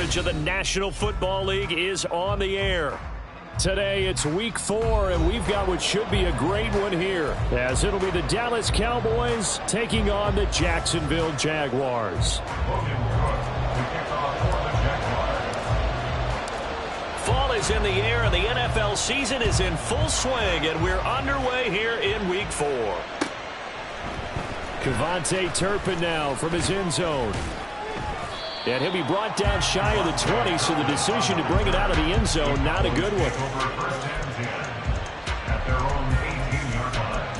coverage of the National Football League is on the air. Today it's week 4, and we've got what should be a great one here, as it'll be the Dallas Cowboys taking on the Jacksonville Jaguars. Fall is in the air, and the NFL season is in full swing, and we're underway here in week 4. Kevontae Turpin now from his end zone. And he'll be brought down shy of the 20, so the decision to bring it out of the end zone, not a good one. At their own 18-yard line.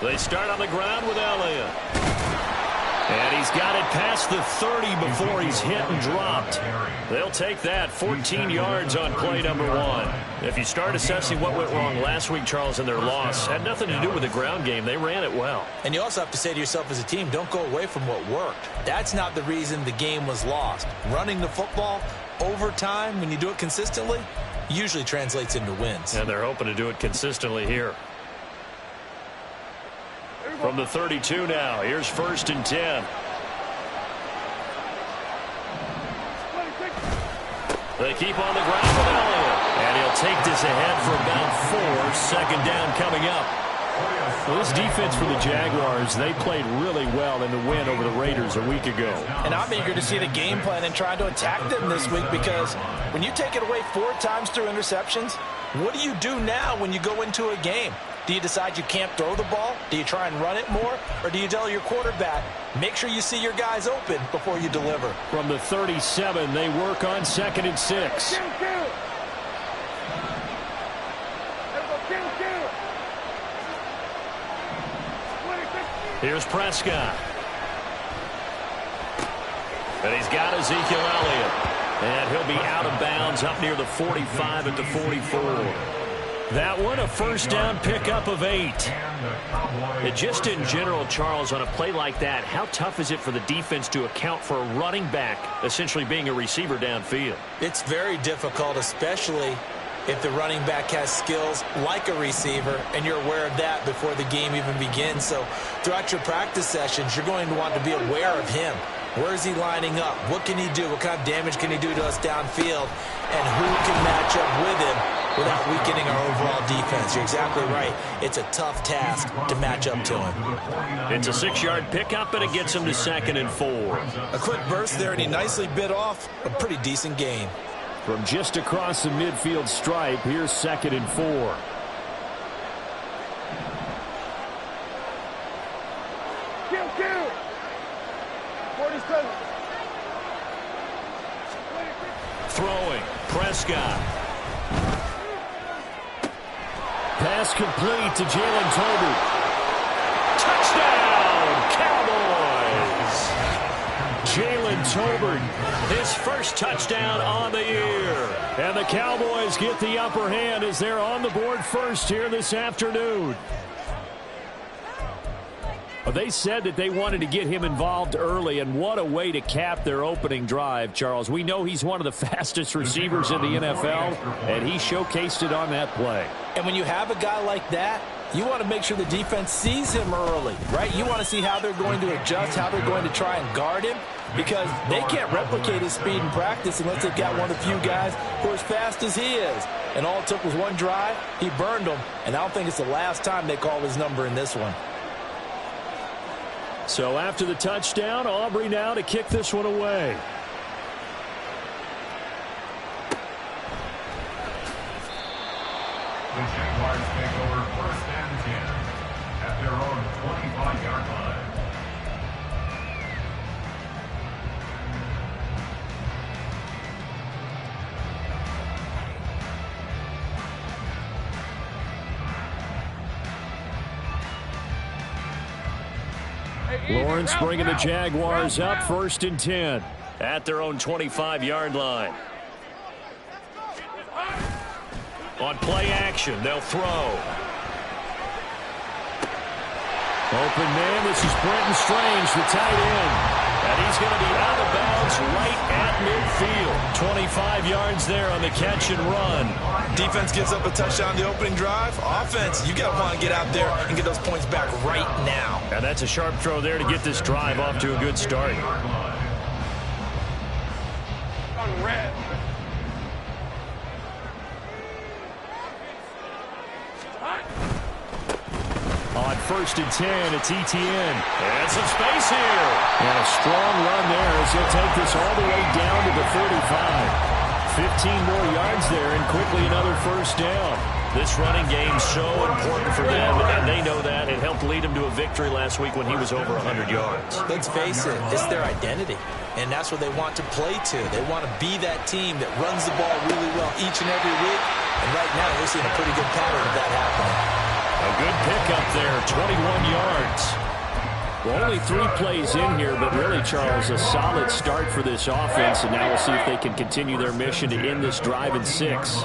They start on the ground with Elliott. And he's got it past the 30 before he's hit and dropped. They'll take that, 14 yards on play number 1. If you start assessing what went wrong last week, Charles, in their loss, had nothing to do with the ground game. They ran it well. And you also have to say to yourself as a team, don't go away from what worked. That's not the reason the game was lost. Running the football over time, when you do it consistently, usually translates into wins. And they're hoping to do it consistently here. From the 32 now, here's 1st and 10. They keep on the ground with Elliott. And he'll take this ahead for about 4. Second down coming up. Well, this defense for the Jaguars, they played really well in the win over the Raiders a week ago. And I'm eager to see the game plan and trying to attack them this week, because when you take it away 4 times through interceptions, what do you do now when you go into a game? Do you decide you can't throw the ball? Do you try and run it more? Or do you tell your quarterback, make sure you see your guys open before you deliver? From the 37, they work on 2nd and 6. Here's Prescott. And he's got Ezekiel Elliott. And he'll be out of bounds up near the 45 at the 44. That one, a first down pickup of 8. And just in general, Charles, on a play like that, how tough is it for the defense to account for a running back essentially being a receiver downfield? It's very difficult, especially if the running back has skills like a receiver, and you're aware of that before the game even begins. So throughout your practice sessions, you're going to want to be aware of him. Where is he lining up? What can he do? What kind of damage can he do to us downfield? And who can match up with him without weakening our overall defense? You're exactly right. It's a tough task to match up to him. It's a 6-yard pickup, and it gets him to 2nd and 4. A quick burst there, and he nicely bit off a pretty decent gain. From just across the midfield stripe, here's 2nd and 4. Throwing, Prescott. Pass complete to Jalen Tolbert. Touchdown, Cowboys! Jalen Tolbert, his first touchdown on the year. And the Cowboys get the upper hand as they're on the board first here this afternoon. They said that they wanted to get him involved early, and what a way to cap their opening drive, Charles. We know he's one of the fastest receivers in the NFL, and he showcased it on that play. And when you have a guy like that, you want to make sure the defense sees him early, right? You want to see how they're going to adjust, how they're going to try and guard him, because they can't replicate his speed in practice unless they've got one of the few guys who are as fast as he is. And all it took was one drive. He burned them, and I don't think it's the last time they call his number in this one. So after the touchdown, Aubrey now to kick this one away. The Jaguars take over 1st and 10 at their own 25-yard line. Lawrence bringing the Jaguars up 1st and 10 at their own 25-yard line. On play action, they'll throw. Open man, this is Brenton Strange, the tight end. And he's going to be out of bounds right at midfield. 25 yards there on the catch and run. Defense gives up a touchdown the opening drive. Offense, you got to want to get out there and get those points back right now. And that's a sharp throw there to get this drive off to a good start. On 1st and 10, it's Etienne. And some space here. And a strong run there as he'll take this all the way down to the 35. 15 more yards there and quickly another first down. This running game's so important for them, and they know that. It helped lead them to a victory last week when he was over 100 yards. Let's face it, it's their identity, and that's what they want to play to. They want to be that team that runs the ball really well each and every week, and right now you're seeing a pretty good pattern of that happening. A good pickup there, 21 yards. Well, only 3 plays in here, but really, Charles, a solid start for this offense, and now we'll see if they can continue their mission to end this drive in 6.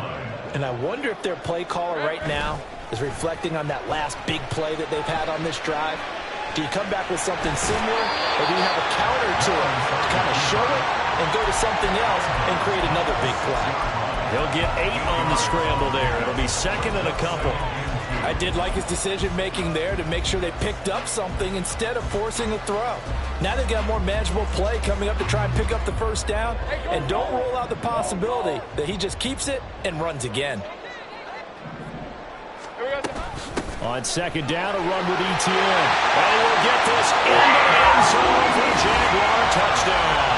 And I wonder if their play caller right now is reflecting on that last big play that they've had on this drive. Do you come back with something similar, or do you have a counter to it to kind of show it and go to something else and create another big play? He'll get 8 on the scramble there. It'll be 2nd and a couple. I did like his decision-making there to make sure they picked up something instead of forcing a throw. Now they've got more manageable play coming up to try and pick up the first down, and don't rule out the possibility that he just keeps it and runs again. On 2nd down, a run with Etienne. And we'll get this in the end zone for a Jaguar touchdown.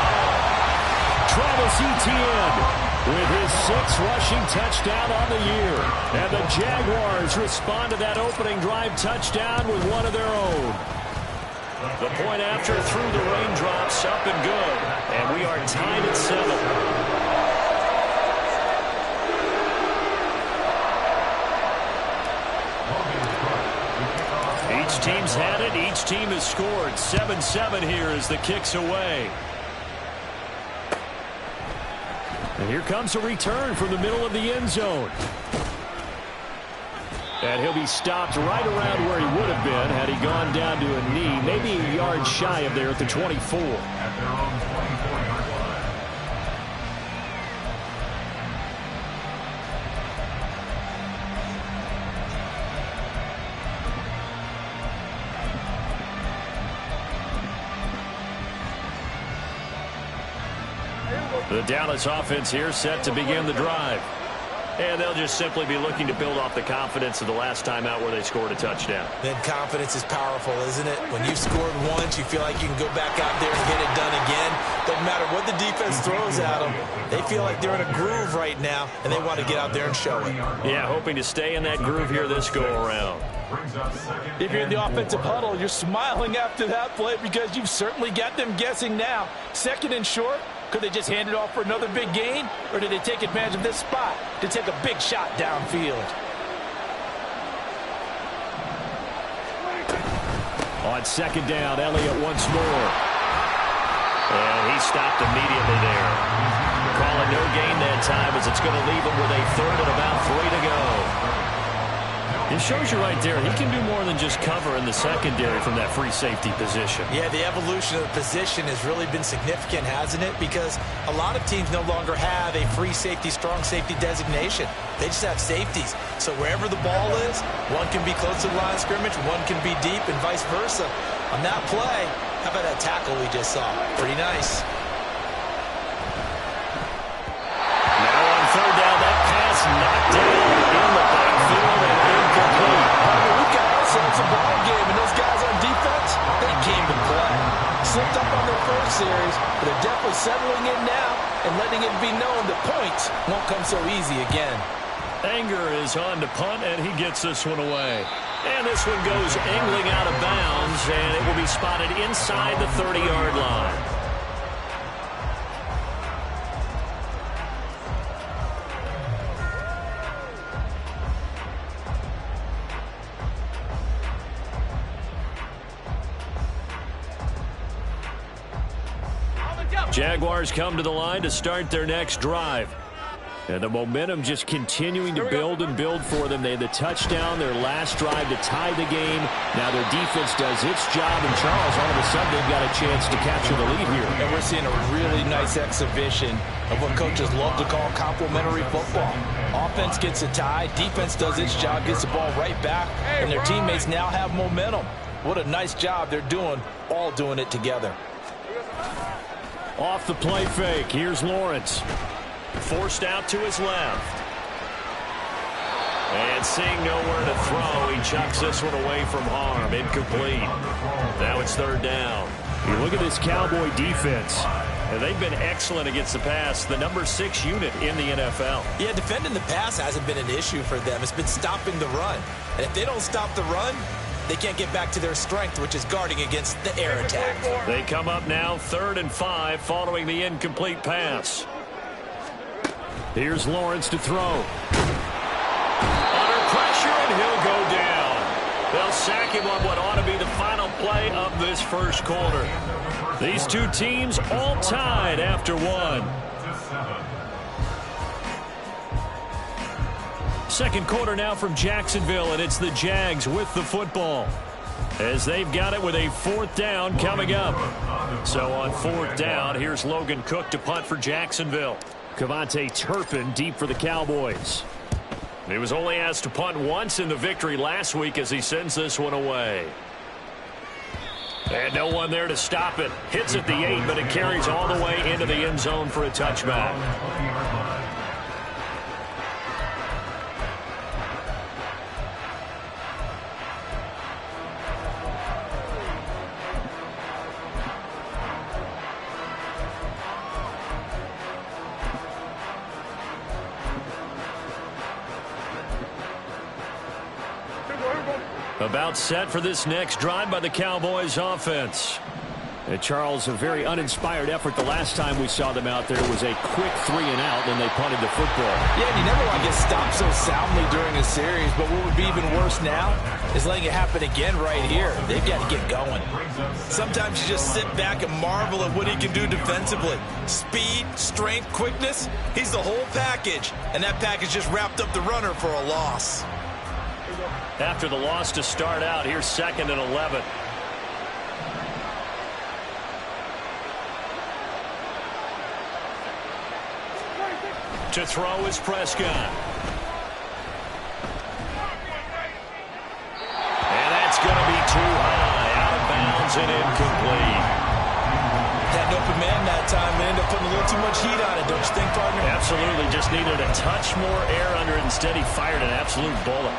Travis Etienne with his 6th rushing touchdown on the year. And the Jaguars respond to that opening drive touchdown with one of their own. The point after through the raindrops, up and good. And we are tied at 7. Each team's had it. Each team has scored. 7-7 here as the kick's away. And here comes a return from the middle of the end zone. And he'll be stopped right around where he would have been had he gone down to a knee, maybe a yard shy of there at the 24. At their own 24-yard line. The Dallas offense here set to begin the drive. And they'll just simply be looking to build off the confidence of the last time out where they scored a touchdown. Then confidence is powerful, isn't it? When you've scored once, you feel like you can go back out there and get it done again. Doesn't matter what the defense throws at them. They feel like they're in a groove right now, and they want to get out there and show it. Yeah, hoping to stay in that groove here this go-around. If you're in the offensive huddle, you're smiling after that play because you've certainly got them guessing now. 2nd and short. Could they just hand it off for another big gain, or did they take advantage of this spot to take a big shot downfield? On 2nd down, Elliott once more. And he stopped immediately there. Calling no gain that time as it's going to leave him with a 3rd and about 3 to go. It shows you right there, he can do more than just cover in the secondary from that free safety position. Yeah, the evolution of the position has really been significant, hasn't it? Because a lot of teams no longer have a free safety, strong safety designation. They just have safeties. So wherever the ball is, one can be close to the line of scrimmage, one can be deep, and vice versa. On that play, how about that tackle we just saw? Pretty nice. Now on 3rd down, that pass knocked down in the backfield and incomplete. We've got ourselves a ball game, and those guys on defense, they came to play. Slipped up on their first series, but they're definitely settling in now and letting it be known the points won't come so easy again. Anger is on to punt, and he gets this one away. And this one goes angling out of bounds, and it will be spotted inside the 30-yard line. Jaguars come to the line to start their next drive. And the momentum just continuing to build and build for them. They had the touchdown, their last drive to tie the game. Now their defense does its job, and Charles, all of a sudden, they've got a chance to capture the lead here. And we're seeing a really nice exhibition of what coaches love to call complementary football. Offense gets a tie, defense does its job, gets the ball right back, and their teammates now have momentum. What a nice job they're doing, all doing it together. Off the play fake, here's Lawrence. Forced out to his left. And seeing nowhere to throw, he chucks this one away from harm. Incomplete. Now it's third down. You look at this Cowboy defense. And they've been excellent against the pass, the number 6 unit in the NFL. Yeah, defending the pass hasn't been an issue for them. It's been stopping the run. And if they don't stop the run, they can't get back to their strength, which is guarding against the air attack. They come up now 3rd and 5 following the incomplete pass. Here's Lawrence to throw. Under pressure, and he'll go down. They'll sack him on what ought to be the final play of this first quarter. These two teams all tied after one. Second quarter now from Jacksonville, and it's the Jags with the football, as they've got it with a 4th down coming up. So on 4th down, here's Logan Cook to punt for Jacksonville. Kevontae Turpin deep for the Cowboys. He was only asked to punt once in the victory last week as he sends this one away. And no one there to stop it. Hits at the 8, but it carries all the way into the end zone for a touchback. About set for this next drive by the Cowboys offense. And Charles, a very uninspired effort the last time we saw them out there. Was a quick 3 and out, and they punted the football. Yeah, and you never want to get stopped so soundly during a series, but what would be even worse now is letting it happen again right here. They've got to get going. Sometimes you just sit back and marvel at what he can do defensively. Speed, strength, quickness, he's the whole package, and that package just wrapped up the runner for a loss. After the loss to start out, here's 2nd and 11. To throw is Prescott. And that's going to be too high. Out of bounds and incomplete. Had an open man that time and ended up putting a little too much heat on it, don't you think, partner? Absolutely. Just needed a touch more air under it. Instead, he fired an absolute bullet.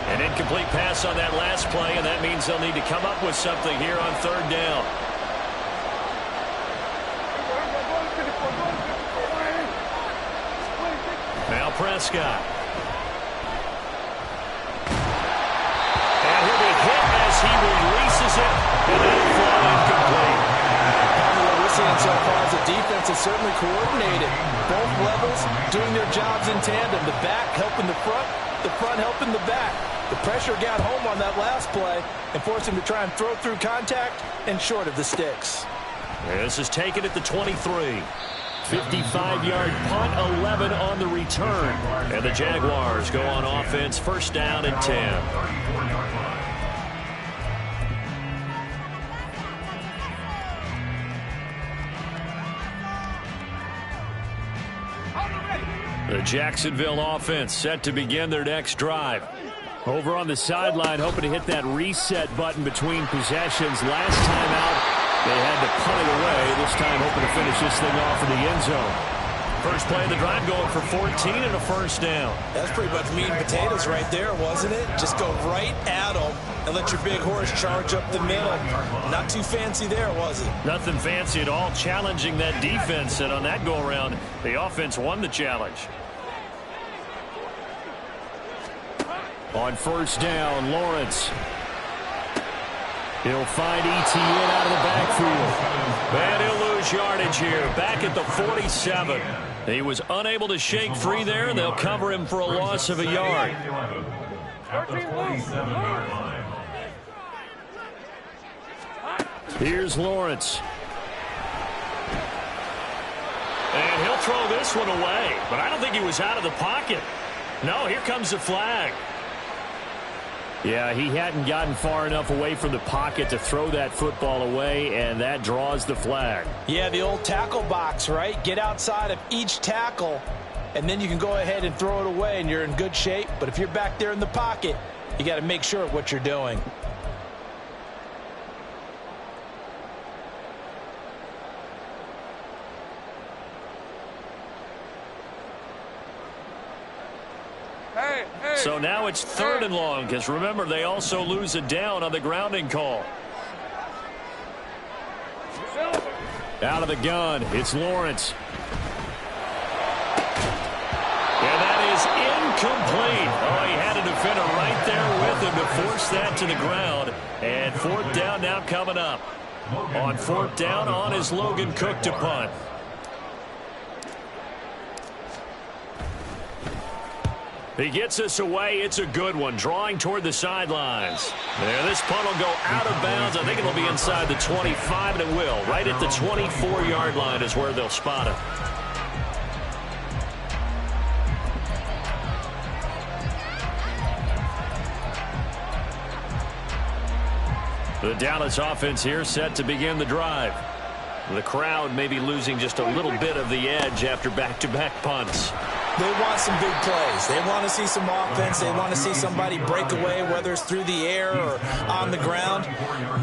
An incomplete pass on that last play, and that means they'll need to come up with something here on 3rd down. Now Prescott. And he'll be hit as he releases it, and that'll fly incomplete. What we're seeing so far is the defense is certainly coordinated. Both levels doing their jobs in tandem. The back helping the front helping the back. The pressure got home on that last play and forced him to try and throw through contact and short of the sticks. This is taken at the 23. 55-yard punt, 11 on the return. And the Jaguars go on offense, 1st down and 10. The Jacksonville offense set to begin their next drive. Over on the sideline, hoping to hit that reset button between possessions. Last time out, they had to punt it away. This time, hoping to finish this thing off in the end zone. First play of the drive going for 14 and a 1st down. That's pretty much meat and potatoes right there, wasn't it? Just go right at them and let your big horse charge up the middle. Not too fancy there, was it? Nothing fancy at all, challenging that defense. And on that go-around, the offense won the challenge. On 1st down, Lawrence. He'll find Etienne out of the backfield. And he'll lose yardage here, back at the 47. He was unable to shake free there, and they'll cover him for a loss of a yard. At the 27-yard line. Here's Lawrence. And he'll throw this one away, but I don't think he was out of the pocket. No, here comes the flag. Yeah, he hadn't gotten far enough away from the pocket to throw that football away, and that draws the flag. Yeah, the old tackle box, right? Get outside of each tackle, and then you can go ahead and throw it away, and you're in good shape. But if you're back there in the pocket, you got to make sure of what you're doing. So now it's 3rd and long, because remember, they also lose a down on the grounding call. Out of the gun, it's Lawrence. And that is incomplete. Oh, he had a defender right there with him to force that to the ground. And 4th down now coming up. On 4th down, on is Logan Cook to punt. He gets us away. It's a good one. Drawing toward the sidelines. There, this punt will go out of bounds. I think it'll be inside the 25, and it will. Right at the 24-yard line is where they'll spot it. The Dallas offense here set to begin the drive. The crowd may be losing just a little bit of the edge after back-to-back punts. They want some big plays. They want to see some offense. They want to see somebody break away, whether it's through the air or on the ground.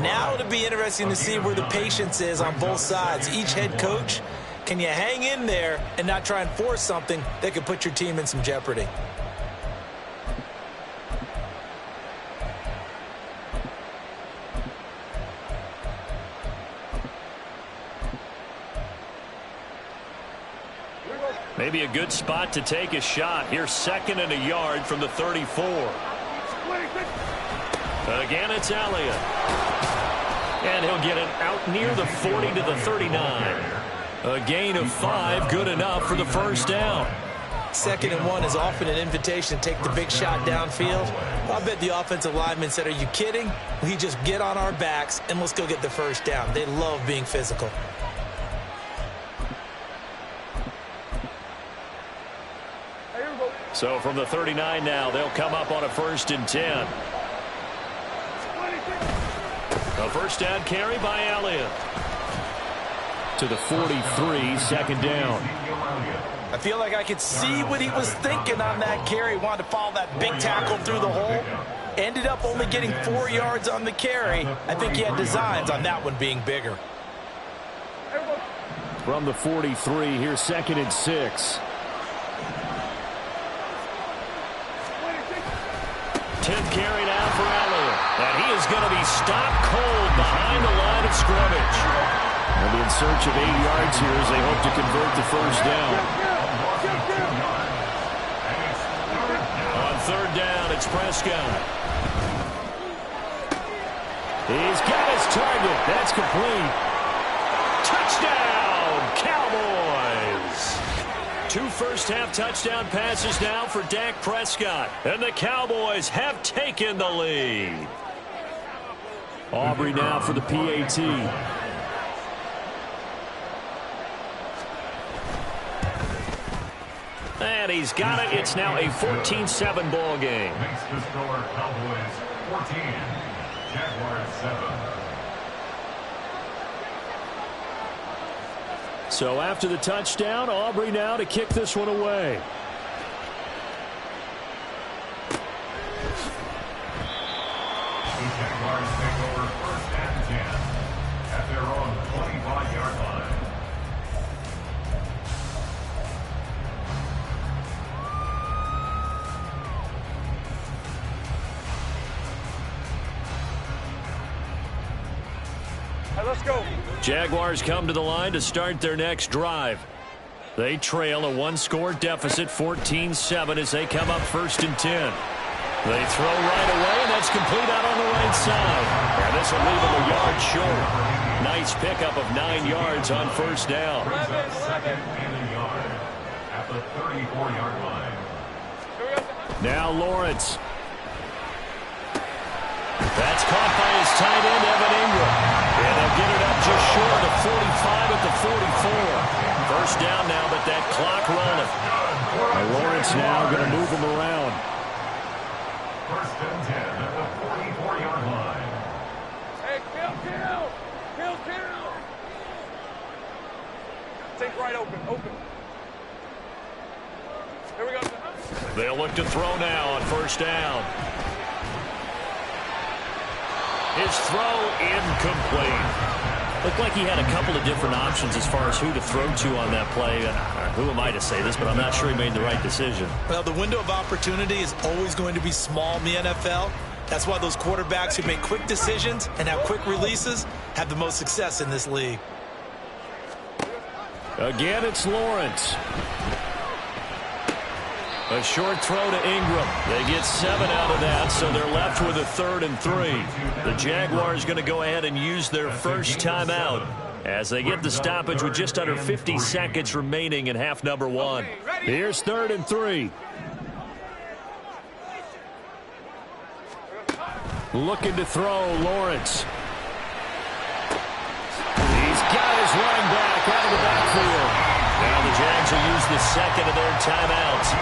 Now it'll be interesting to see where the patience is on both sides. Each head coach, can you hang in there and not try and force something that could put your team in some jeopardy? Maybe a good spot to take a shot. Here's 2nd and a yard from the 34. Again, it's Elliott. And he'll get it out near the 40 to the 39. A gain of 5, good enough for the 1st down. 2nd and 1 is often an invitation to take the big shot downfield. I bet the offensive lineman said, are you kidding? We just get on our backs and let's go get the 1st down. They love being physical. So from the 39 now, they'll come up on a 1st and 10. A 1st down carry by Elliott. To the 43, 2nd down. I feel like I could see what he was thinking on that carry. Wanted to follow that big tackle through the hole. Ended up only getting 4 yards on the carry. I think he had designs on that one being bigger. From the 43, here's 2nd and 6. 10th carry now for Elliott. And he is going to be stopped cold behind the line of scrimmage. They'll be in search of 8 yards here as they hope to convert the 1st down. On 3rd down, it's Prescott. He's got his target. That's complete. Touchdown, Cowboys! 2 first-half touchdown passes now for Dak Prescott. And the Cowboys have taken the lead. Aubrey now for the PAT. And he's got it. It's now a 14-7 ball game. Makes the score Cowboys 14, Jaguars 7. So after the touchdown, Aubrey now to kick this one away. The Jaguars take over 1st and 10 at their own 25-yard line. Let's go. Jaguars come to the line to start their next drive. They trail a 1-score deficit, 14-7, as they come up 1st and 10. They throw right away, and that's complete out on the right side. And this will leave them a yard short. Nice pickup of 9 yards on 1st down. 2nd and a yard at the 34-yard line. Now Lawrence. That's caught by his tight end, Evan Ingram. And they'll get it up just short of 45 at the 44. First down now, but that clock rolling. And Lawrence now going to move them around. First and 10 at the 44-yard line. Hey, kill! Take right open. Here we go. They'll look to throw now on first down. His throw incomplete. Looked like he had a couple of different options as far as who to throw to on that play. Who am I to say this, but I'm not sure he made the right decision. Well, the window of opportunity is always going to be small in the NFL. That's why those quarterbacks who make quick decisions and have quick releases have the most success in this league. Again, it's Lawrence. A short throw to Ingram. They get 7 out of that, so they're left with a 3rd and 3. The Jaguars going to go ahead and use their first timeout as they get the stoppage with just under 50 seconds remaining in half number 1. Here's 3rd and 3. Looking to throw, Lawrence. He's got his running back out of the backfield. Now the Jags will use the second of their timeouts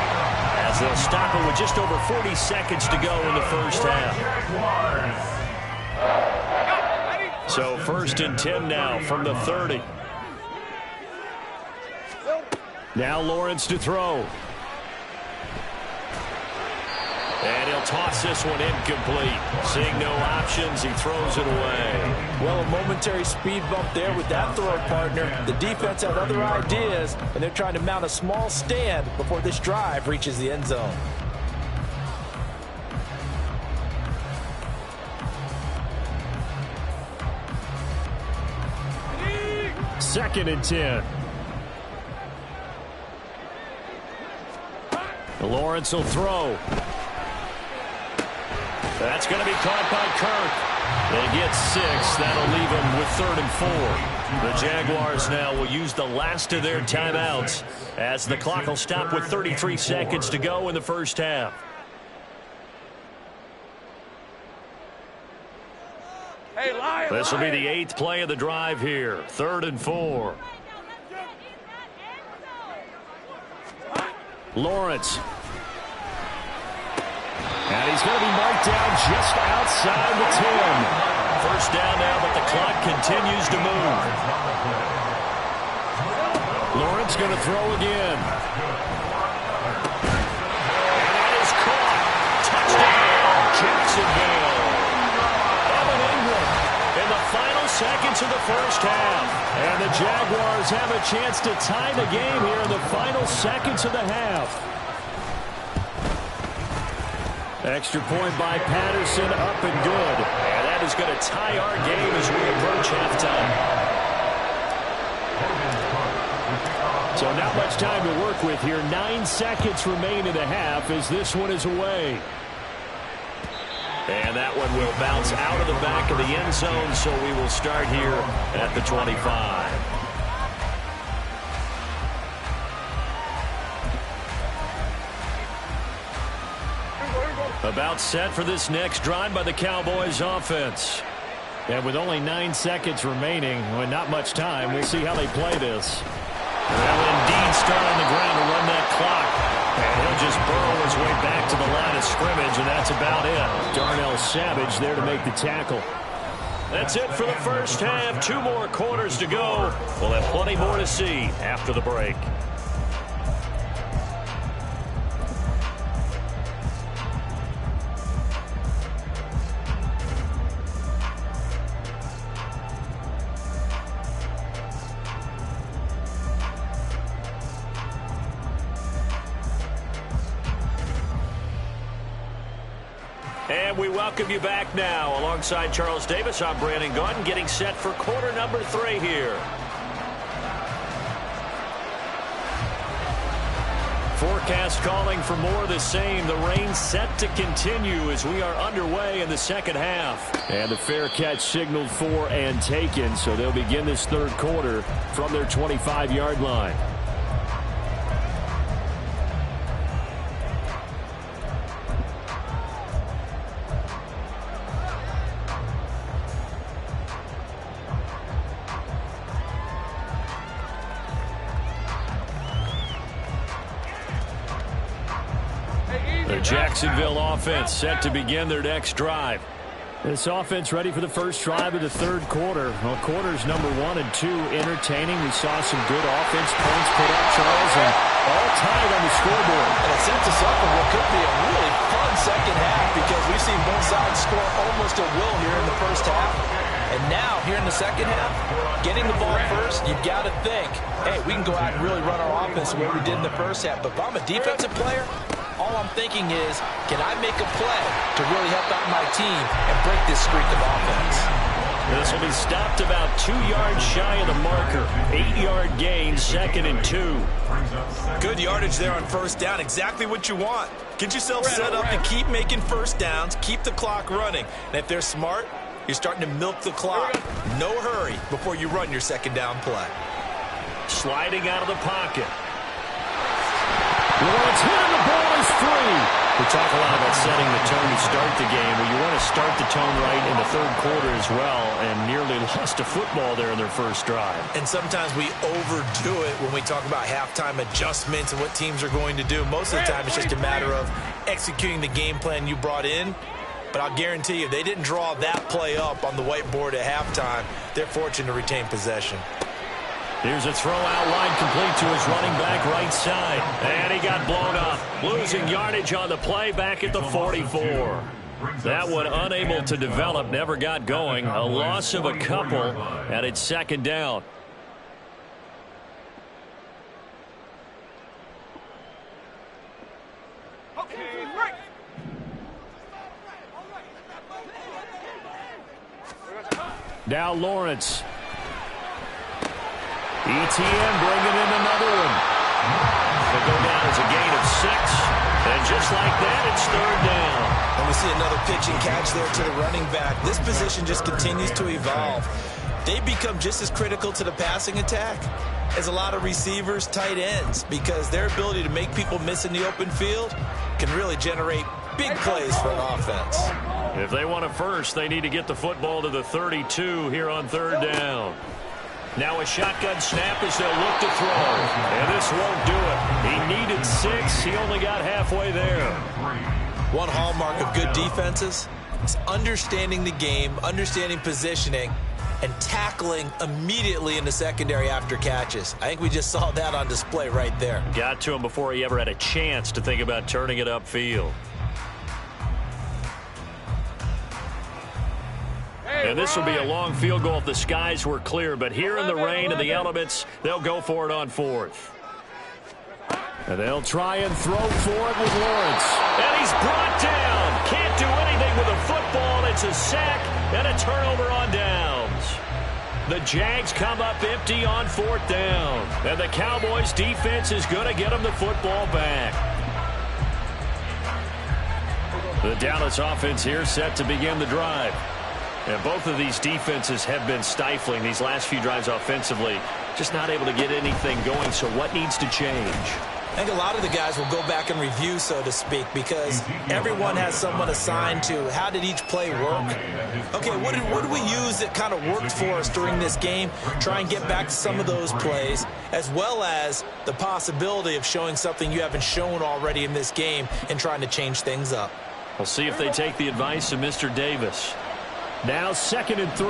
as they'll stop it with just over 40 seconds to go in the first half. So 1st and 10 now from the 30. Now Lawrence to throw. And he'll toss this one incomplete. Seeing no options, he throws it away. Well, a momentary speed bump there with that throw partner. The defense had other ideas, and they're trying to mount a small stand before this drive reaches the end zone. Second and 10. Lawrence will throw. That's going to be caught by Kirk. They get 6. That'll leave them with 3rd and 4. The Jaguars now will use the last of their timeouts as the clock will stop with 33 seconds to go in the first half. Hey, Lion! This will be the 8th play of the drive here. 3rd and 4. Lawrence. And he's going to be marked down just outside the 10. First down now, but the clock continues to move. Lawrence going to throw again. And that is caught. Touchdown, Jacksonville. Evan Ingram in the final seconds of the first half. And the Jaguars have a chance to tie the game here in the final seconds of the half. Extra point by Patterson, up and good. And that is going to tie our game as we approach halftime. So not much time to work with here. 9 seconds remain in the half as this one is away. And that one will bounce out of the back of the end zone, so we will start here at the 25. About set for this next drive by the Cowboys offense. And with only 9 seconds remaining, with not much time, we'll see how they play this. They'll indeed start on the ground to run that clock. And he'll just burrow his way back to the line of scrimmage, and that's about it. Darnell Savage there to make the tackle. That's it for the first half. 2 more quarters to go. We'll have plenty more to see after the break. And we welcome you back now. Alongside Charles Davis, I'm Brandon Gaudin, getting set for quarter number 3 here. Forecast calling for more of the same. The rain set to continue as we are underway in the second half. And the fair catch signaled for and taken, so they'll begin this third quarter from their 25-yard line. The Jacksonville offense set to begin their next drive. This offense ready for the first drive of the third quarter. Well, quarters number 1 and 2 entertaining. We saw some good offense points put up, Charles, and all tied on the scoreboard. And it sets us up for what could be a really fun second half because we've seen both sides score almost at will here in the first half. And now, here in the second half, getting the ball first, you've got to think, hey, we can go out and really run our offense the way we did in the first half. But if I'm a defensive player, all I'm thinking is, can I make a play to really help out my team and break this streak of offense? This will be stopped about 2 yards shy of the marker. 8-yard gain, 2nd and 2. Good yardage there on first down. Exactly what you want. Get yourself set up to keep making first downs, keep the clock running. And if they're smart, you're starting to milk the clock. No hurry before you run your second down play. Sliding out of the pocket. Lawrence hit and the ball is free. We talk a lot about setting the tone to start the game. Well, you want to start the tone right in the third quarter as well, and nearly lost a football there in their first drive. And sometimes we overdo it when we talk about halftime adjustments and what teams are going to do. Most of the time it's just a matter of executing the game plan you brought in. But I'll guarantee you, they didn't draw that play up on the whiteboard at halftime. They're fortunate to retain possession. Here's a throw out line complete to his running back right side. And he got blown up. Losing yardage on the play back at the 44. That one unable to develop, never got going. A loss of a couple, and it's second down. Now Lawrence. ETN bringing in another one. They'll go down as a gain of 6. And just like that, it's third down. And we see another pitch and catch there to the running back. This position just continues to evolve. They become just as critical to the passing attack as a lot of receivers, tight ends, because their ability to make people miss in the open field can really generate big plays for an offense. If they want a first, they need to get the football to the 32 here on third down. Now a shotgun snap as they'll look to throw. And this won't do it. He needed 6. He only got halfway there. One hallmark of good defenses is understanding the game, understanding positioning, and tackling immediately in the secondary after catches. I think we just saw that on display right there. Got to him before he ever had a chance to think about turning it upfield. And this will be a long field goal if the skies were clear. But here in the rain and the elements, they'll go for it on 4th. And they'll try and throw for it with Lawrence. And he's brought down. Can't do anything with a football. It's a sack and a turnover on downs. The Jags come up empty on 4th down. And the Cowboys defense is going to get them the football back. The Dallas offense here set to begin the drive. And both of these defenses have been stifling these last few drives offensively. Just not able to get anything going. So what needs to change? I think a lot of the guys will go back and review, so to speak, because everyone has someone assigned to how did each play work. Okay, what did we use that kind of worked for us during this game? Try and get back to some of those plays, as well as the possibility of showing something you haven't shown already in this game and trying to change things up. We'll see if they take the advice of Mr. Davis. Now 2nd and 3.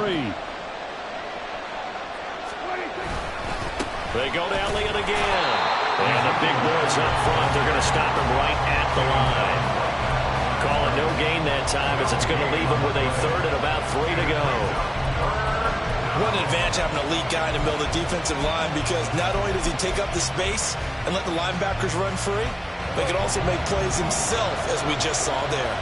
They go to Elliott again. And the big boys up front, they're going to stop him right at the line. Call it no gain that time as it's going to leave him with a 3rd and about 3 to go. What an advantage having an elite guy in the middle of the defensive line, because not only does he take up the space and let the linebackers run free, but he can also make plays himself, as we just saw there.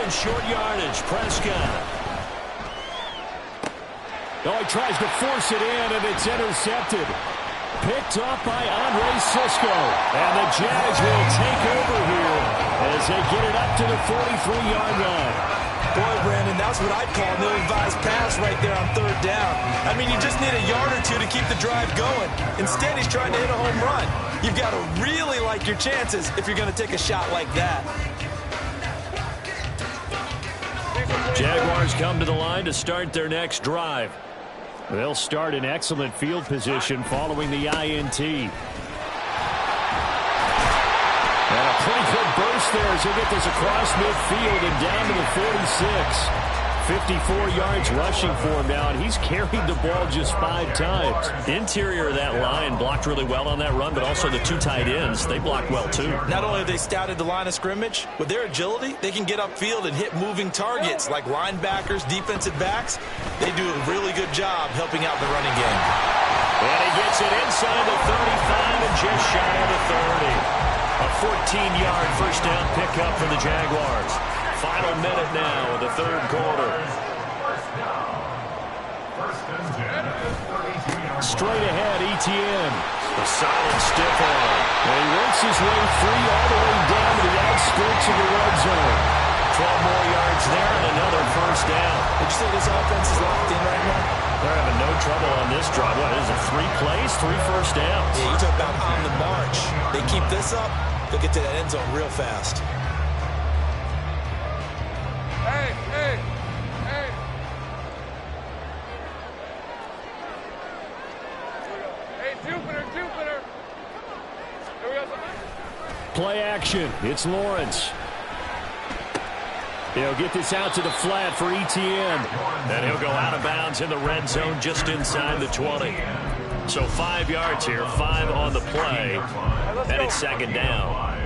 Short yardage, Prescott. Oh, he tries to force it in, and it's intercepted. Picked off by Andre Sisco. And the Jags will take over here as they get it up to the 43-yard line. Boy, Brandon, that's what I'd call an ill-advised pass right there on 3rd down. I mean, you just need a yard or two to keep the drive going. Instead, he's trying to hit a home run. You've got to really like your chances if you're going to take a shot like that. Jaguars come to the line to start their next drive. They'll start in excellent field position following the INT. And a pretty good burst there as he'll get this across midfield and down to the 46. 54 yards rushing for him now, and he's carried the ball just 5 times. Interior of that line blocked really well on that run, but also the 2 tight ends, they blocked well too. Not only have they scouted the line of scrimmage, with their agility, they can get upfield and hit moving targets like linebackers, defensive backs. They do a really good job helping out the running game. And he gets it inside the 35 and just shy of the 30. A 14-yard first down pickup for the Jaguars. Final minute now of the third quarter. Straight ahead, ETN. A solid stiff arm. And he works his way free all the way down to the outskirts of the red zone. 12 more yards there and another first down. Did you say this offense is locked in right now? They're having no trouble on this drive. What is it, 3 plays, 3 first downs? Yeah, you talk about on the march. They keep this up, they'll get to that end zone real fast. Hey, hey, hey. Hey, Jupiter, Jupiter. Here we go. Play action. It's Lawrence. He'll get this out to the flat for ETN. And he'll go out of bounds in the red zone just inside the 20. So 5 yards here, 5 on the play. And it's second down.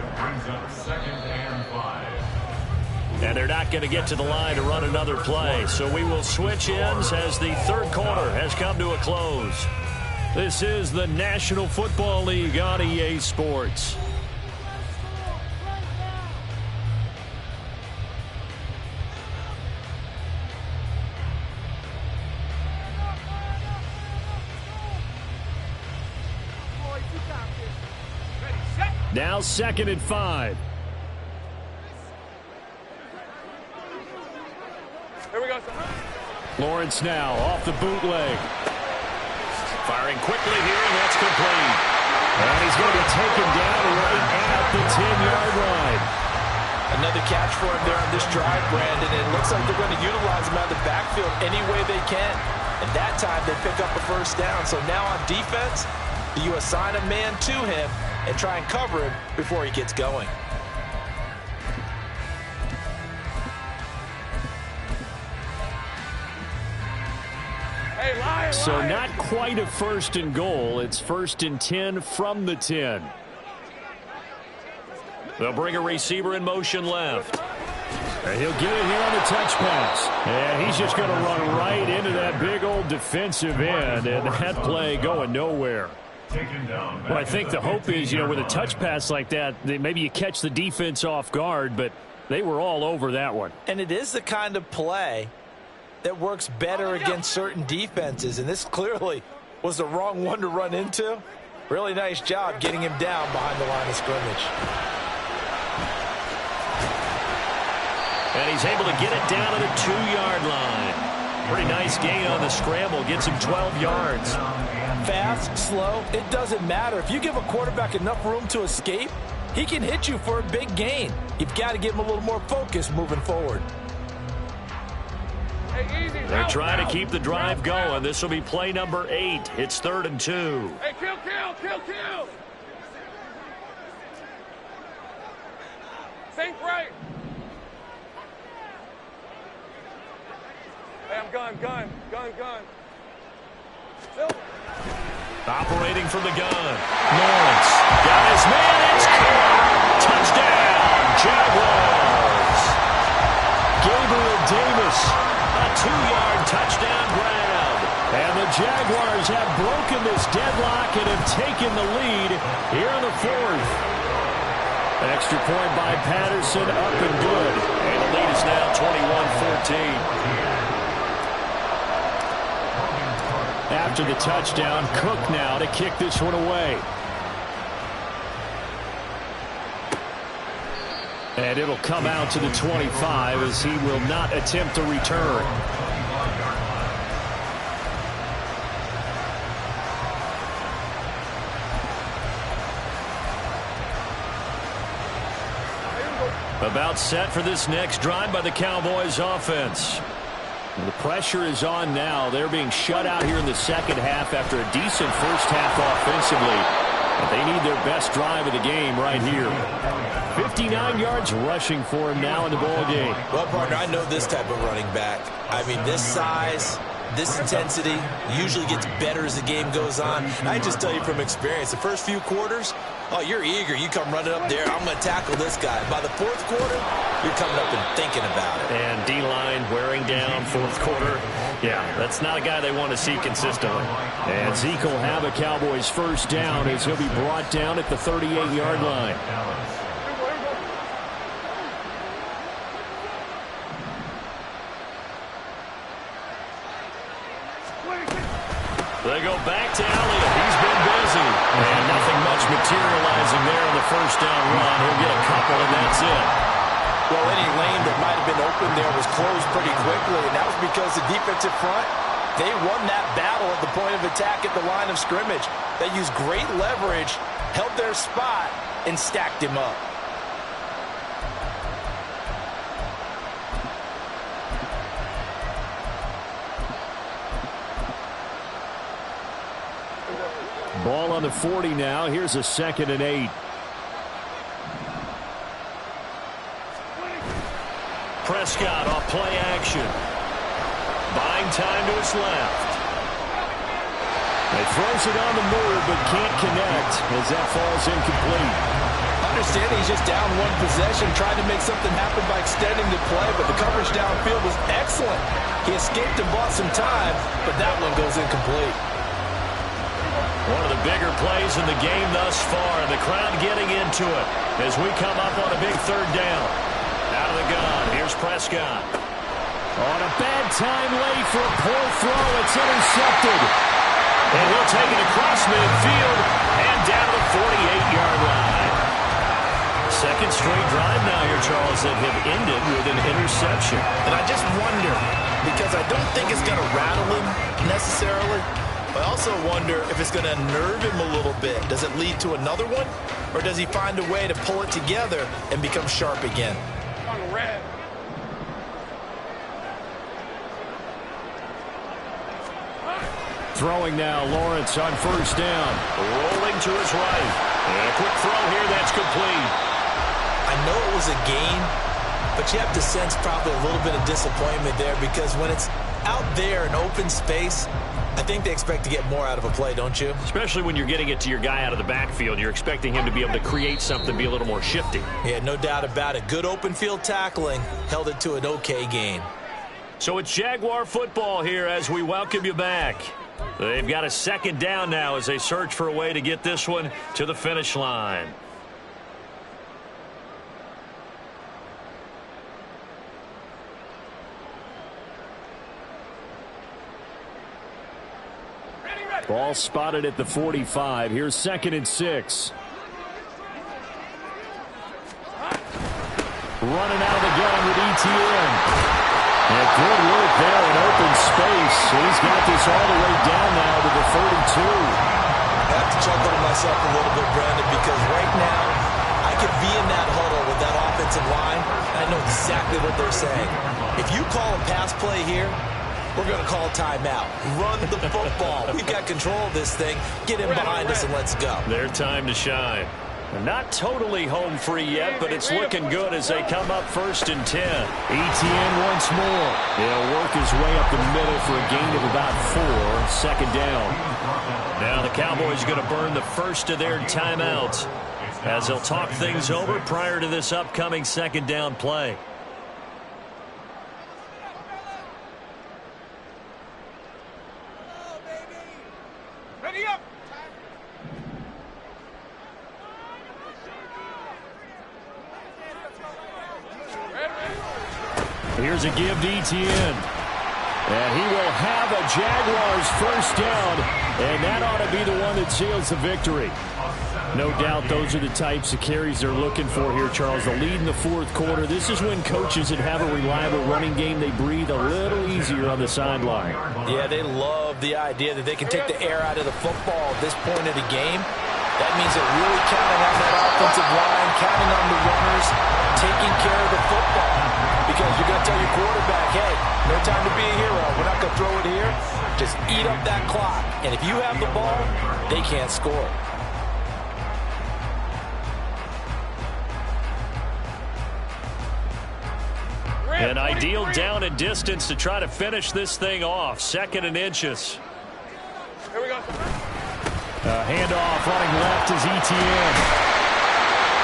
And they're not going to get to the line to run another play. So we will switch ends as the third quarter has come to a close. This is the National Football League on EA Sports. Now 2nd and 5. Here we go, son. Lawrence now off the bootleg. Firing quickly here, and that's complete. And he's going to be taken down right at the 10-yard line. Another catch for him there on this drive, Brandon. It looks like they're going to utilize him out of the backfield any way they can. And that time they pick up a first down. So now on defense, you assign a man to him and try and cover him before he gets going. Hey, Lion, So Lion. not quite a 1st and goal. It's 1st and 10 from the 10. They'll bring a receiver in motion left. And he'll get it here on the touch pass. And he's just going to run right into that big old defensive end. And that play going nowhere. Well, I think the hope is, with a touch pass like that, maybe you catch the defense off guard, but they were all over that one. And it is the kind of play that works better against certain defenses. And this clearly was the wrong one to run into. Really nice job getting him down behind the line of scrimmage. And he's able to get it down to the 2-yard line. Pretty nice gain on the scramble. Gets him 12 yards. Fast, slow, it doesn't matter. If you give a quarterback enough room to escape, he can hit you for a big gain. You've got to give him a little more focus moving forward. Hey, easy. They're Route, trying to route. keep the drive going. This will be play number 8. It's 3rd and 2. Hey, kill, kill, kill, kill. Think right. Hey, I'm gun. Silver. Operating from the gun. Lawrence got his man. It's caught. Touchdown, Jaguars. Gabriel Davis. A 2-yard touchdown grab. And the Jaguars have broken this deadlock and have taken the lead here in the 4th. Extra point by Patterson, up and good. And the lead is now 21-14. After the touchdown, Cook now to kick this one away. And it'll come out to the 25 as he will not attempt a return. About set for this next drive by the Cowboys offense. The pressure is on now. They're being shut out here in the second half after a decent first half offensively. But they need their best drive of the game right here. 59 yards rushing for him now in the ball game. Well, partner, I know this type of running back. I mean, this size, this intensity usually gets better as the game goes on. And I just tell you from experience, the first few quarters, oh, you're eager. You come running up there, I'm going to tackle this guy. By the fourth quarter, you're coming up and thinking about it. And D-line wearing down fourth quarter. Yeah, that's not a guy they want to see consistently. And Zeke will have a Cowboys first down as he'll be brought down at the 38-yard line. They go back to Elliott. He's been busy. And nothing much materializing there in the first down run. He'll get a couple, and that's it. Well, any lane that might have been open there was closed pretty quickly, and that was because the defensive front, they won that battle at the point of attack at the line of scrimmage. They used great leverage, held their spot, and stacked him up. Ball on the 40 now. Here's a 2nd and 8. Prescott off play action. Buying time to his left. He throws it on the move, but can't connect as that falls incomplete. Understanding he's just down one possession, trying to make something happen by extending the play, but the coverage downfield was excellent. He escaped and bought some time, but that one goes incomplete. One of the bigger plays in the game thus far, and the crowd getting into it as we come up on a big third down. Out of the gun, here's Prescott. On a bad time late for a poor throw, it's intercepted. And he'll take it across midfield and down to the 48-yard line. Second straight drive now here, Charles, that have ended with an interception. And I just wonder, because I don't think it's going to rattle him necessarily, but I also wonder if it's going to unnerve him a little bit. Does it lead to another one? Or does he find a way to pull it together and become sharp again? On the red. Throwing now, Lawrence on first down. Rolling to his right. And a quick throw here, that's complete. I know it was a gain, but you have to sense probably a little bit of disappointment there because when it's out there in open space, I think they expect to get more out of a play, don't you? Especially when you're getting it to your guy out of the backfield. You're expecting him to be able to create something, be a little more shifty. Yeah, no doubt about it. Good open field tackling, held it to an okay gain. So it's Jaguar football here as we welcome you back. They've got a second down now as they search for a way to get this one to the finish line. Ball spotted at the 45. Here's 2nd and 6. Running out of the gun with ETN. And good work there in open space. He's got this all the way down now to the 32. I have to chuckle to myself a little bit, Brandon, because right now I could be in that huddle with that offensive line, and I know exactly what they're saying. If you call a pass play here, we're going to call timeout. Run the football. We've got control of this thing. Get him behind us and let's go. Their time to shine. Not totally home free yet, but it's looking good as they come up 1st and 10. ETN once more. He'll work his way up the middle for a gain of about 4. 2nd down. Now the Cowboys are going to burn the first of their timeouts as they'll talk things over prior to this upcoming 2nd down play. Ready up. Here's a give to ETN. And he will have a Jaguars first down, and that ought to be the one that seals the victory. No doubt those are the types of carries they're looking for here, Charles. The lead in the 4th quarter. This is when coaches that have a reliable running game, they breathe a little easier on the sideline. Yeah, they love the idea that they can take the air out of the football at this point of the game. That means they're really counting on that offensive line, counting on the runners, taking care of the football. Because you're going to tell your quarterback, hey, no time to be a hero. We're not going to throw it here. Just eat up that clock. And if you have the ball, they can't score. An ideal down and distance to try to finish this thing off. 2nd and inches. Here we go. Handoff running left is ETN.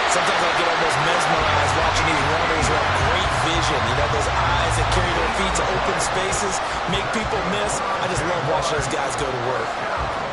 Sometimes I get almost mesmerized watching these runners who have great vision. You know, those eyes that carry their feet to open spaces, make people miss. I just love watching those guys go to work.